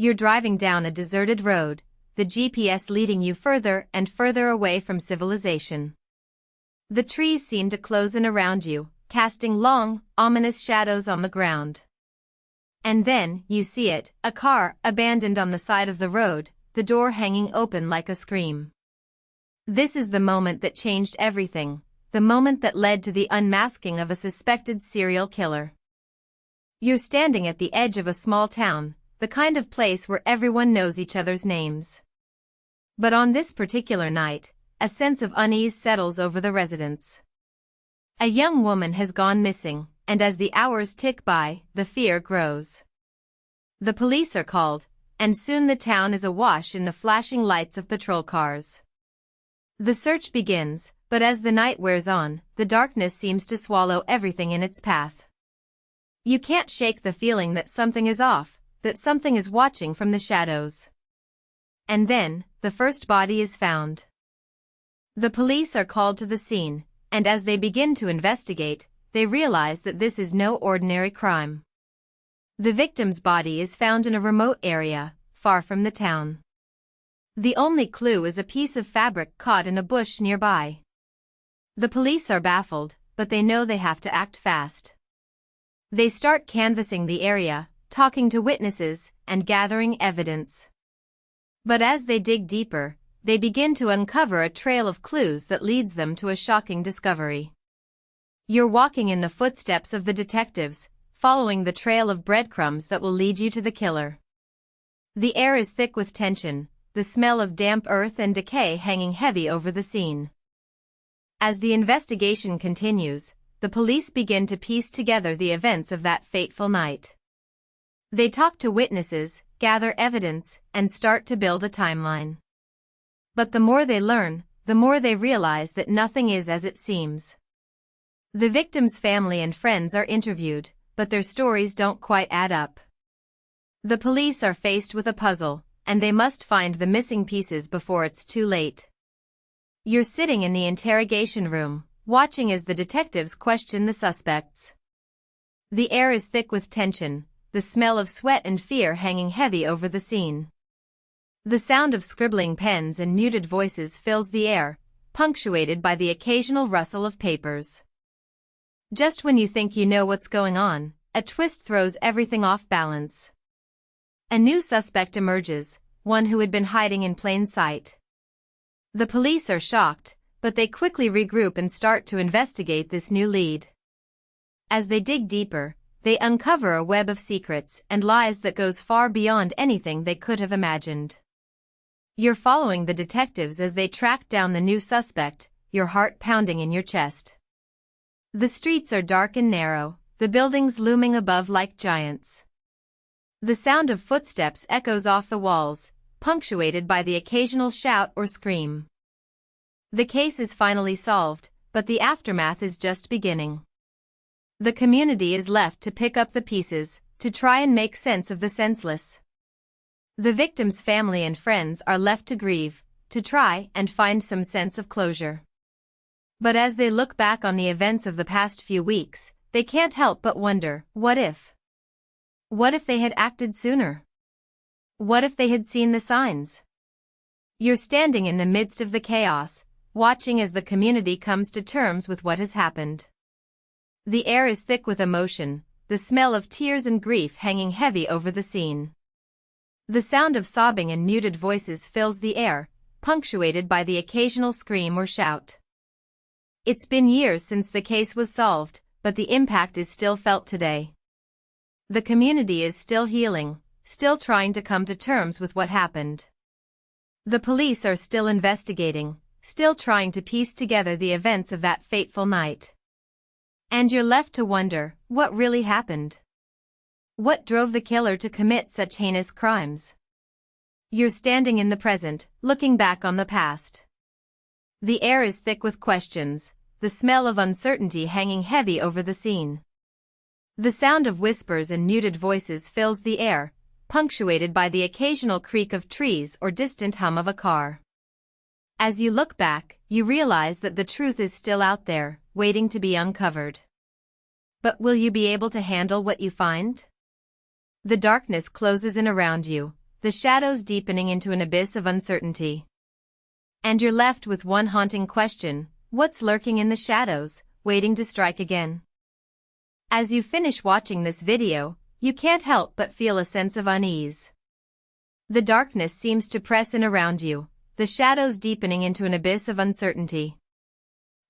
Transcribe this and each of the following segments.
You're driving down a deserted road, the GPS leading you further and further away from civilization. The trees seem to close in around you, casting long, ominous shadows on the ground. And then, you see it, a car, abandoned on the side of the road, the door hanging open like a scream. This is the moment that changed everything, the moment that led to the unmasking of a suspected serial killer. You're standing at the edge of a small town, the kind of place where everyone knows each other's names. But on this particular night, a sense of unease settles over the residents. A young woman has gone missing, and as the hours tick by, the fear grows. The police are called, and soon the town is awash in the flashing lights of patrol cars. The search begins, but as the night wears on, the darkness seems to swallow everything in its path. You can't shake the feeling that something is off, that something is watching from the shadows. And then, the first body is found. The police are called to the scene, and as they begin to investigate, they realize that this is no ordinary crime. The victim's body is found in a remote area, far from the town. The only clue is a piece of fabric caught in a bush nearby. The police are baffled, but they know they have to act fast. They start canvassing the area, talking to witnesses, and gathering evidence. But as they dig deeper, they begin to uncover a trail of clues that leads them to a shocking discovery. You're walking in the footsteps of the detectives, following the trail of breadcrumbs that will lead you to the killer. The air is thick with tension, the smell of damp earth and decay hanging heavy over the scene. As the investigation continues, the police begin to piece together the events of that fateful night. They talk to witnesses, gather evidence, and start to build a timeline. But the more they learn, the more they realize that nothing is as it seems. The victim's family and friends are interviewed, but their stories don't quite add up. The police are faced with a puzzle, and they must find the missing pieces before it's too late. You're sitting in the interrogation room, watching as the detectives question the suspects. The air is thick with tension, the smell of sweat and fear hanging heavy over the scene. The sound of scribbling pens and muted voices fills the air, punctuated by the occasional rustle of papers. Just when you think you know what's going on, a twist throws everything off balance. A new suspect emerges, one who had been hiding in plain sight. The police are shocked, but they quickly regroup and start to investigate this new lead. As they dig deeper, they uncover a web of secrets and lies that goes far beyond anything they could have imagined. You're following the detectives as they track down the new suspect, your heart pounding in your chest. The streets are dark and narrow, the buildings looming above like giants. The sound of footsteps echoes off the walls, punctuated by the occasional shout or scream. The case is finally solved, but the aftermath is just beginning. The community is left to pick up the pieces, to try and make sense of the senseless. The victim's family and friends are left to grieve, to try and find some sense of closure. But as they look back on the events of the past few weeks, they can't help but wonder, what if? What if they had acted sooner? What if they had seen the signs? You're standing in the midst of the chaos, watching as the community comes to terms with what has happened. The air is thick with emotion, the smell of tears and grief hanging heavy over the scene. The sound of sobbing and muted voices fills the air, punctuated by the occasional scream or shout. It's been years since the case was solved, but the impact is still felt today. The community is still healing, still trying to come to terms with what happened. The police are still investigating, still trying to piece together the events of that fateful night. And you're left to wonder, what really happened? What drove the killer to commit such heinous crimes? You're standing in the present, looking back on the past. The air is thick with questions, the smell of uncertainty hanging heavy over the scene. The sound of whispers and muted voices fills the air, punctuated by the occasional creak of trees or distant hum of a car. As you look back, you realize that the truth is still out there, waiting to be uncovered. But will you be able to handle what you find? The darkness closes in around you, the shadows deepening into an abyss of uncertainty. And you're left with one haunting question: what's lurking in the shadows, waiting to strike again? As you finish watching this video, you can't help but feel a sense of unease. The darkness seems to press in around you, the shadows deepening into an abyss of uncertainty.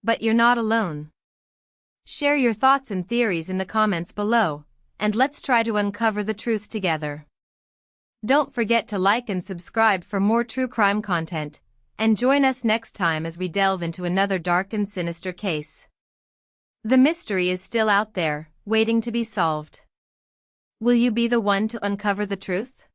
But you're not alone. Share your thoughts and theories in the comments below, and let's try to uncover the truth together. Don't forget to like and subscribe for more true crime content, and join us next time as we delve into another dark and sinister case. The mystery is still out there, waiting to be solved. Will you be the one to uncover the truth?